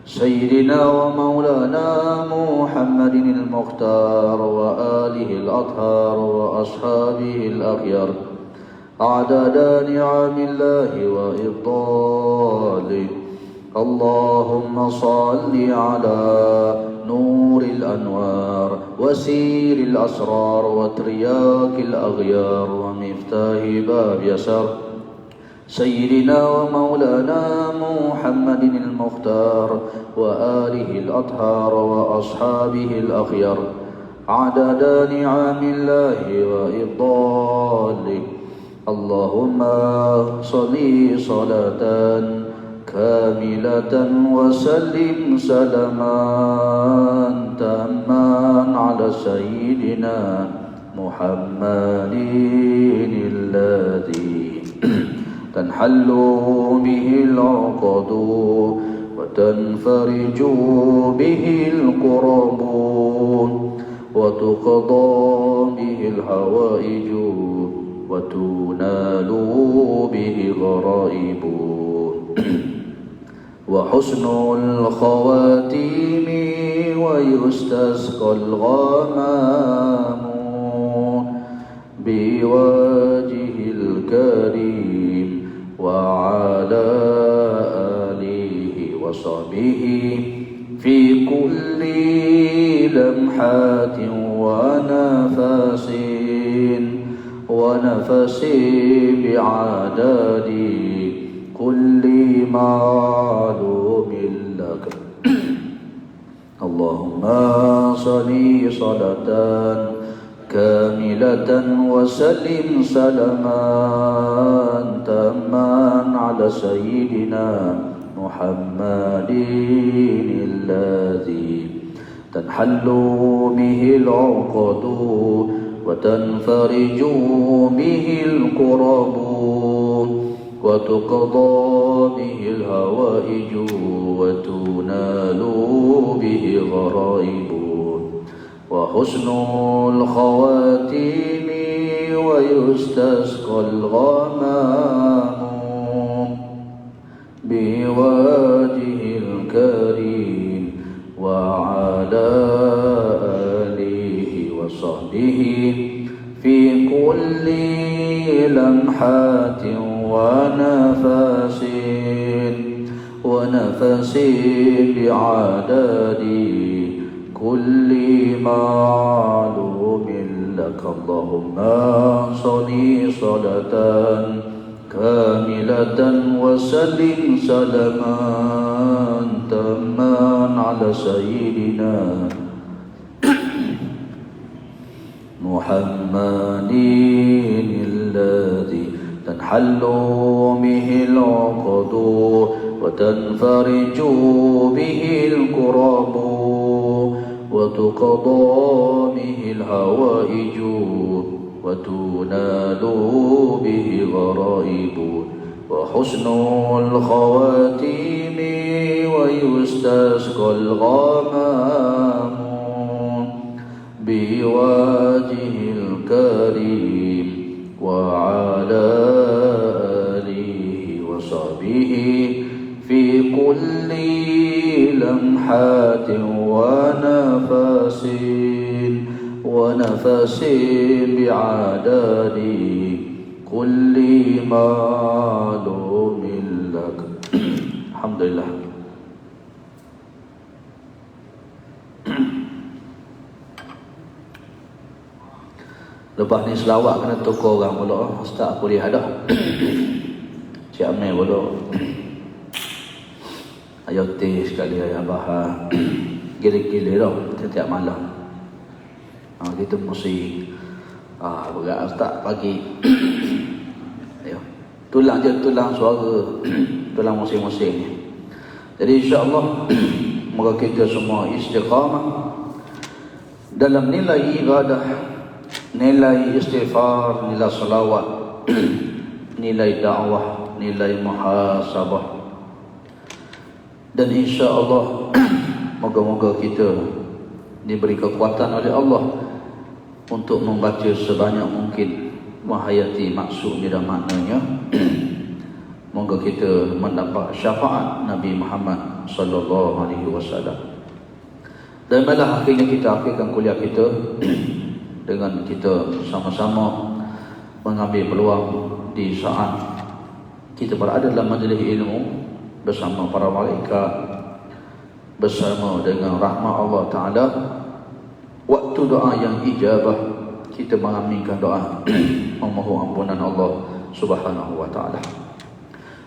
سيدنا ومولانا محمد المختار وآله الأطهار وأصحابه الأخيار عدد نعم الله وإفضاله. اللهم صل على نور الأنوار وسير الأسرار وترياك الأغيار ومفتاح باب يسر سيدنا ومولانا محمد المختار وآله الأطهار وأصحابه الأخيار عدد نعم الله وإفضاله. اللهم صل صلاة كاملة وسلم سلاما تاما على سيدنا محمد الذي تنحل به العقد وتنفرج به الكرب وتقضى به الحوائج وتنال به الغرائب وحسن الخواتيم ويستسقى الغمام بوجه الكريم وعلى آله وصحبه في كل لمحة ونفس بعدد كل معلوم لك اللهم صل صلاة كاملة وسلم سلاما تاما على سيدنا محمد الذي تنحل به العقد وتنفرج به الكرب وتقضى به الهوائج وتنال به غرائب وحسن الخواتيم ويستسقى الغمام بوجه الكريم وعلى آله وصحبه في كل لمحة ونفس بعدد كل معلوم لك اللهم صل صلاة كاملة وسلم سلاما تاما على سيدنا محمد الذي تنحل به العقد وتنفرج به الكرب وتقضى به الهوائج وتنال به غرائب وحسن الخواتيم ويستسقى الغمام بوجه الكريم وعلى آله وصحبه في كل لمحة ونفس بعدد كل معلوم لك الحمد لله. Lepas ni selawat kena tukar orang pula. Ustaz kuliah dah. Cik Amir pula. Ayah teh sekali, ayah bahar. Gila-gila dah setiap malam. Kita mesti berat Ustaz pagi. Ayah. Tulang suara. Tulang masing-masing ni. Jadi insya-Allah moga kita semua istiqamah dalam nilai ibadah, nilai istighfar, nilai salawat, nilai dakwah, nilai muhasabah. Dan insya-Allah moga-moga kita diberi kekuatan oleh Allah untuk membaca sebanyak mungkin, menghayati maksudnya dan maknanya. Moga kita mendapat syafaat Nabi Muhammad sallallahu alaihi wasallam. Dan malah akhirnya kita akhirkan kuliah kita dengan kita sama-sama mengambil peluang di saat kita berada dalam majlis ilmu bersama para malaikat, bersama dengan rahmat Allah Ta'ala. Waktu doa yang ijabah, kita mengaminkan doa memohon ampunan Allah Subhanahu Wa Ta'ala.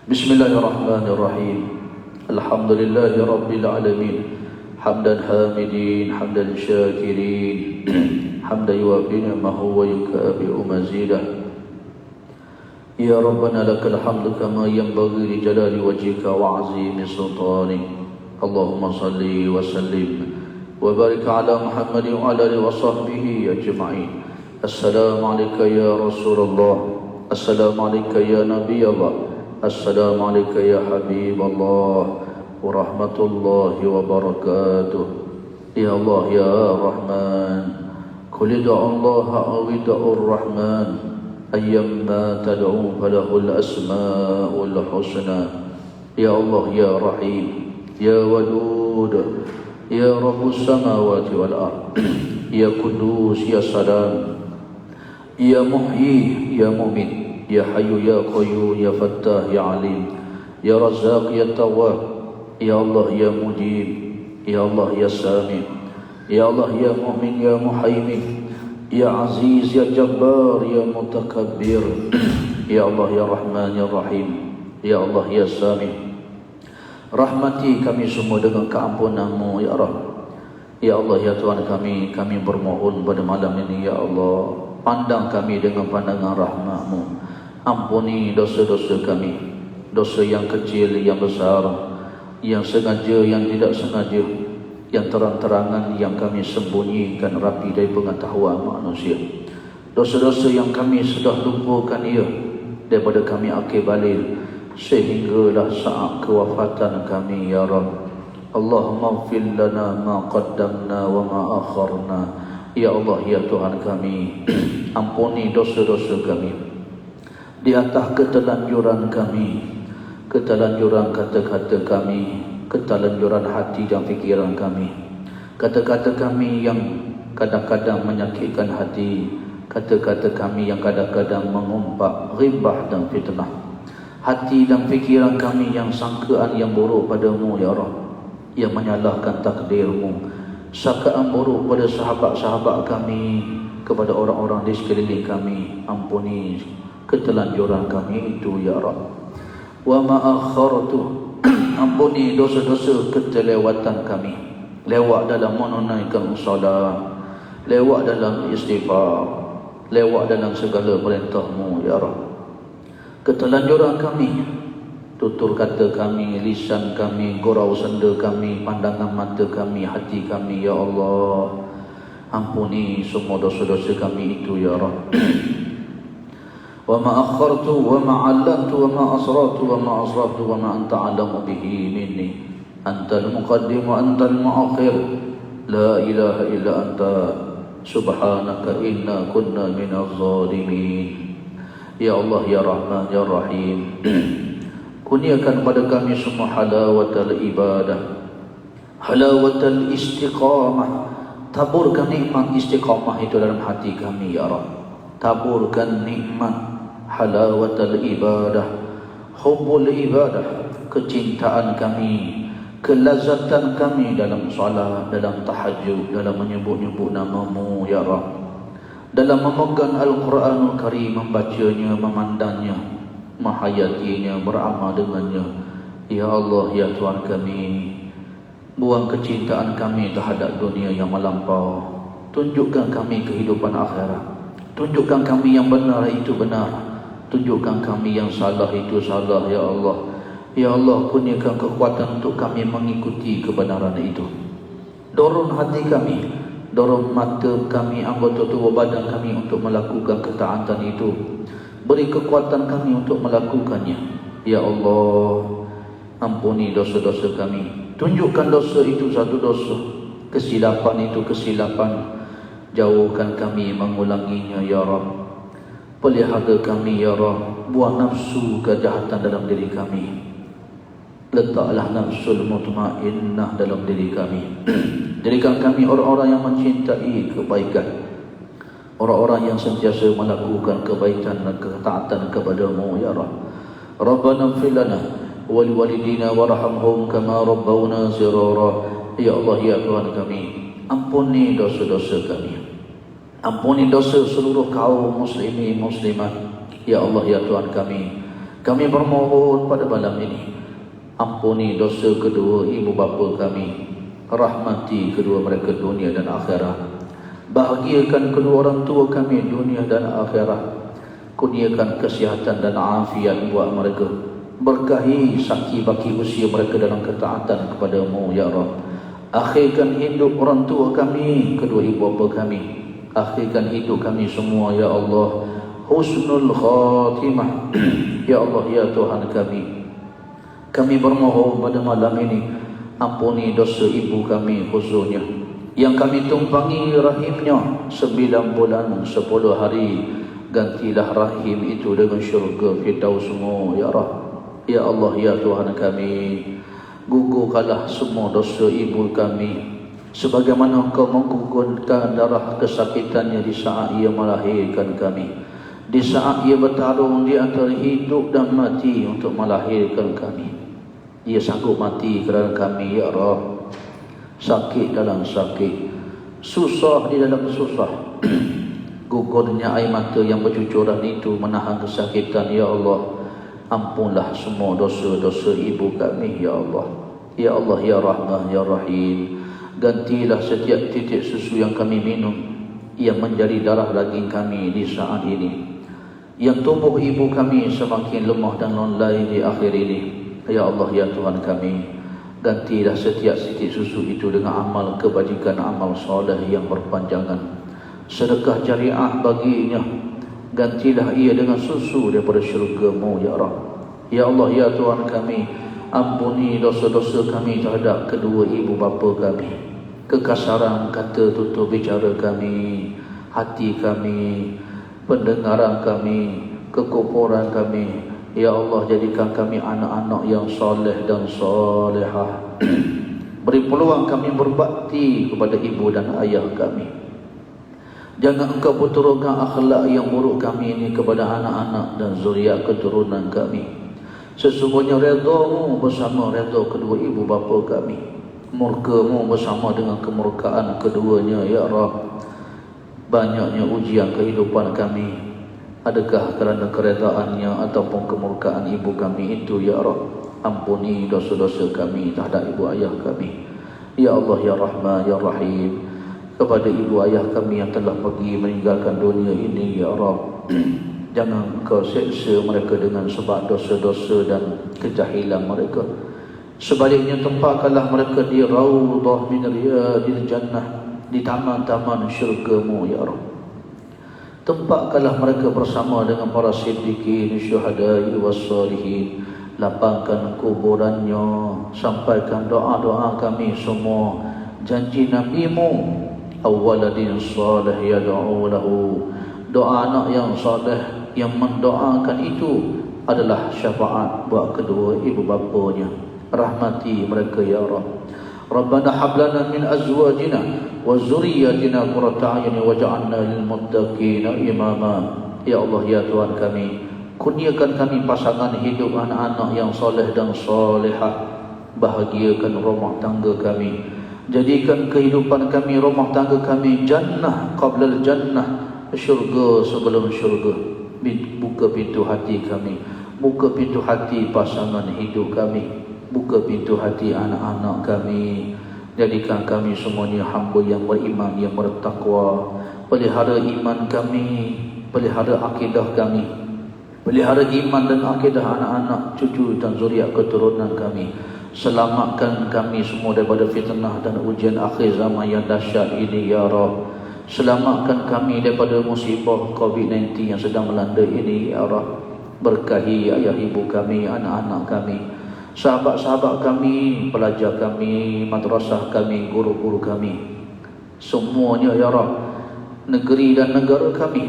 Bismillahirrahmanirrahim. Alhamdulillahi Rabbil Alamin. Hamdan hamidin, hamdan syakirin, hamdan yuwafi ni'mahu wa yukabi'u mazidah. Ya Rabbana lakal hamdu kama yanbaghi li jalali wajhika wa 'azimi sultanik. Allahumma salli wa sallim wa barik ala Muhammadin wa ala alihi wa sahbihi ajma'in. Assalamu alayka ya Rasulullah. Assalamu alayka ya Nabi Allah. Assalamu alayka ya Habib Allah. Warahmatullahi wabarakatuh. Ya Allah ya Rahman, qul ud'u Allah aw ud'u Rahman, ayyamma tad'u falahul asmaul husna. Ya Allah ya Rahim, ya Wadud, ya Rabbus samawati wal ard, ya Qudus, ya Salam, ya Muhyi, ya Mu'min, ya Hayyu ya Qayyum, ya Fattah ya Alim, ya Razzaq ya Tawwab. Ya Allah ya Mujib, Ya Allah ya Sami, Ya Allah ya Mu'min ya Muhaimin, Ya Aziz ya Jabbar ya Mutakabbir. Ya Allah ya Rahman ya Rahim, Ya Allah ya Sami, rahmati kami semua dengan keampunan-Mu ya Rabb. Ya Allah ya Tuhan kami bermohon pada malam ini ya Allah, pandang kami dengan pandangan rahmat-Mu. Ampuni dosa-dosa kami, dosa yang kecil, yang besar, yang sengaja, yang tidak sengaja, yang terang-terangan, yang kami sembunyikan rapi dari pengetahuan manusia. Dosa-dosa yang kami sudah lupakan ia daripada kami akhir balik sehinggalah saat kewafatan kami ya Rabb. Allahumma ighfir lana ma qaddamna wa ma akharna. Ya Allah ya Tuhan kami, ampuni dosa-dosa kami di atas ketelanjuran kami, ketelanjuran kata-kata kami, ketelanjuran hati dan fikiran kami, kata-kata kami yang kadang-kadang menyakitkan hati, kata-kata kami yang kadang-kadang mengumpat ghibah dan fitnah, hati dan fikiran kami yang sangkaan yang buruk padamu ya Rabb, yang menyalahkan takdir-Mu, sangkaan buruk pada sahabat-sahabat kami, kepada orang-orang di sekeliling kami. Ampuni ketelanjuran kami itu ya Rabb. Wa ma akhartu, ampuni dosa-dosa keterlewatan kami, lewat dalam menunaikan salat, lewat dalam istighfar, lewat dalam segala perintah-Mu ya Rabb. Ketelanjuran kami, tutur kata kami, lisan kami, gurau senda kami, pandangan mata kami, hati kami ya Allah, ampuni semua dosa-dosa kami itu ya Rabb. Wa ma akhartu wa ma 'allantu wa ma asrartu wa ma asraftu wa ma anta 'alamu bihi minni, antal muqaddim wa antal mu'akhir, la ilaha illa anta subhanaka inna kunna minaz zalimin. Ya Allah ya Rahman ya Rahim, kurniakan pada kami semua halawatul ibadah, halawatul istiqamah. Taburkan nikmat istiqamah itu dalam hati kami ya Rabb. Taburkan nikmat halawatul ibadah, hubbul ibadah, kecintaan kami, kelazatan kami dalam salat, dalam tahajud, dalam menyebut-nyebut nama-Mu ya Rabb, dalam memegang Al-Quranul Karim, membacanya, memandangnya, menghayatinya, beramal dengannya. Ya Allah ya Tuhan kami, buang kecintaan kami terhadap dunia yang melampau, tunjukkan kami kehidupan akhirat, tunjukkan kami yang benar itu benar, tunjukkan kami yang salah itu salah ya Allah. Ya Allah, kurniakan kekuatan untuk kami mengikuti kebenaran itu. Dorong hati kami, dorong mata kami, anggota tubuh badan kami untuk melakukan ketaatan itu. Beri kekuatan kami untuk melakukannya. Ya Allah, ampuni dosa-dosa kami. Tunjukkan dosa itu satu dosa, kesilapan itu kesilapan. Jauhkan kami mengulanginya ya Rabb. Pelihara kami ya Rabb. Buang nafsu kejahatan dalam diri kami. Letaklah nafsul mutmainnah dalam diri kami. Jadikan kami orang-orang yang mencintai kebaikan, orang-orang yang sentiasa melakukan kebaikan dan ketaatan kepada-Mu ya Rabb. Rabbana ighfir lana wa liwalidina warhamhum kama rabbawna shighara. Ya Allah ya Tuhan kami, ampuni dosa-dosa kami, ampuni dosa seluruh kaum muslimin muslimat. Ya Allah ya Tuhan kami bermohon pada malam ini, ampuni dosa kedua ibu bapa kami, rahmati kedua mereka dunia dan akhirat, bahagiakan kedua orang tua kami dunia dan akhirat, kurniakan kesihatan dan afiat buat mereka, berkahi saki baki usia mereka dalam ketaatan kepada-Mu ya Rabb. Akhirkan hidup orang tua kami, kedua ibu bapa kami, akhirkan hidup kami semua ya Allah husnul khatimah. Ya Allah ya Tuhan kami bermohon pada malam ini, ampuni dosa ibu kami khususnya yang kami tumpangi rahimnya 9 bulan 10 hari. Gantilah rahim itu dengan syurga firdaus-Mu ya Rabb. Ya Allah ya Tuhan kami, gugurkanlah semua dosa ibu kami, sebagaimana Engkau menggugurkan darah kesakitannya di saat ia melahirkan kami, di saat ia bertarung di antara hidup dan mati untuk melahirkan kami. Ia sanggup mati kerana kami ya Rabb. Sakit dalam sakit, susah di dalam susah. Gugurnya air mata yang bercucuran itu menahan kesakitan ya Allah. Ampunlah semua dosa-dosa ibu kami ya Allah. Ya Allah ya Rahman ya Rahim. Gantilah setiap titik susu yang kami minum yang menjadi darah daging kami di saat ini. Yang tubuh ibu kami semakin lemah dan lalai di akhir ini. Ya Allah ya Tuhan kami, gantilah setiap titik susu itu dengan amal kebajikan, amal soleh yang berpanjangan, sedekah jariah baginya. Gantilah ia dengan susu daripada syurga-Mu ya Rabb. Ya Allah ya Tuhan kami, ampuni dosa-dosa kami terhadap kedua ibu bapa kami, kekasaran kata tutur bicara kami, hati kami, pendengaran kami, kekufuran kami. Ya Allah, jadikan kami anak-anak yang soleh dan solehah. Beri peluang kami berbakti kepada ibu dan ayah kami. Jangan Engkau berturunkan akhlak yang buruk kami ini kepada anak-anak dan zuriat keturunan kami. Sesungguhnya redha-Mu bersama redha kedua ibu bapa kami, murka-Mu bersama dengan kemurkaan keduanya ya Rabb. Banyaknya ujian kehidupan kami, adakah kerana keredaannya ataupun kemurkaan ibu kami itu ya Rabb. Ampuni dosa-dosa kami terhadap ibu ayah kami. Ya Allah ya Rahman ya Rahim. Kepada ibu ayah kami yang telah pergi meninggalkan dunia ini ya Rabb, jangan Engkau seksa mereka dengan sebab dosa-dosa dan kejahilan mereka. Sebaliknya tempatkanlah mereka di raudhah min riyadil jannah, di taman-taman syurga-Mu ya Rabb. Tempatkanlah mereka bersama dengan para siddiqin, syuhada'i wassalihin. Lapangkan kuburannya, sampaikan doa-doa kami semua. Janji Nabi-Mu, awwaladin salih yad'u lahu. Doa anak yang saleh yang mendoakan itu adalah syafaat buat kedua ibu bapanya. Rahmati mereka ya Rabb. Rabbana hab lana min azwajina wa zurriyyatina qurrata a'yun waj'alna lil muttaqina imama. Ya Allah ya Tuhan kami, kurniakan kami pasangan hidup anak-anak yang soleh dan solehah. Bahagiakan rumah tangga kami, jadikan kehidupan kami, rumah tangga kami jannah qablal jannah, syurga sebelum syurga. Buka pintu hati kami, buka pintu hati pasangan hidup kami, buka pintu hati anak-anak kami. Jadikan kami semuanya hamba yang beriman, yang bertakwa. Pelihara iman kami, pelihara akidah kami, pelihara iman dan akidah anak-anak, cucu dan zuriat keturunan kami. Selamatkan kami semua daripada fitnah dan ujian akhir zaman yang dahsyat ini ya Rabb. Selamatkan kami daripada musibah COVID-19 yang sedang melanda ini ya Rabb. Berkahi ayah ibu kami, anak-anak kami, sahabat-sahabat kami, pelajar kami, madrasah kami, guru-guru kami, semuanya ya Rabb. Negeri dan negara kami,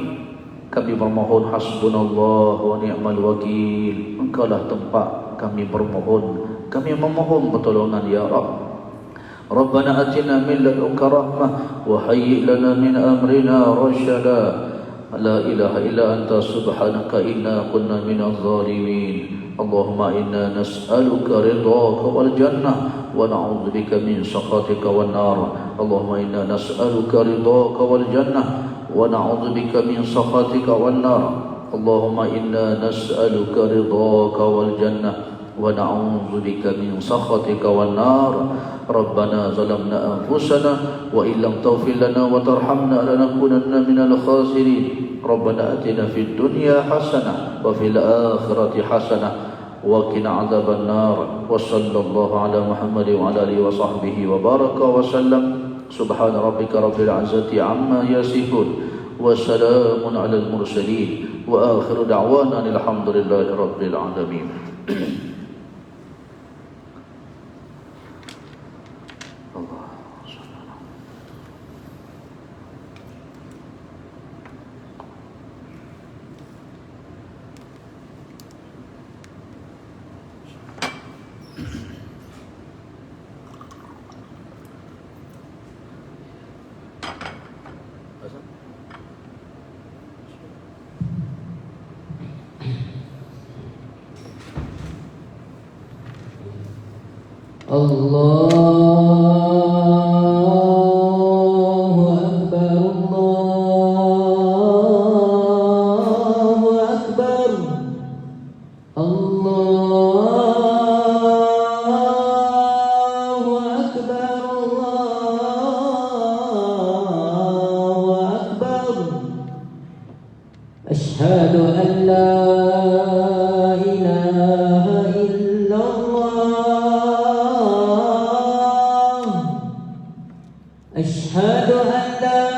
kami bermohon hasbunallah wa ni'mal wakil. Engkaulah tempat kami bermohon, kami memohon pertolongan ya Rabb. Rabbana atina min ladunka rahmah wa hayyi' lana min amrina rasyada. La ilaha illa anta subhanaka inna kunna minaz zalimin. Allahumma inna nas'aluka ridhaka wal jannah wa na'udzubika min sakhatika wan nar. Allahumma inna nas'aluka ridhaka wal jannah wa na'udzubika min sakhatika wan nar. Allahumma inna nas'aluka ridhaka wal jannah wa na'udzubika min sakhatika wan nar. Rabbana zalamna anfusana wa illam taghfir lana wa tarhamna lanakunanna minal khasirin. Rabbana atina fid dunya hasanah wa fil akhirati hasanah wa qina adzaban nar. Wa sallallahu ala Muhammadin wa ala alihi wa sahbihi wa baraka wa sallam. Subhana rabbika rabbil izzati amma yasifun wa salamun alal mursalin wa akhiru da'wana alhamdulillahi rabbil alamin. Allahu Akbar, Allahu Akbar, Allah. أشهد أن لا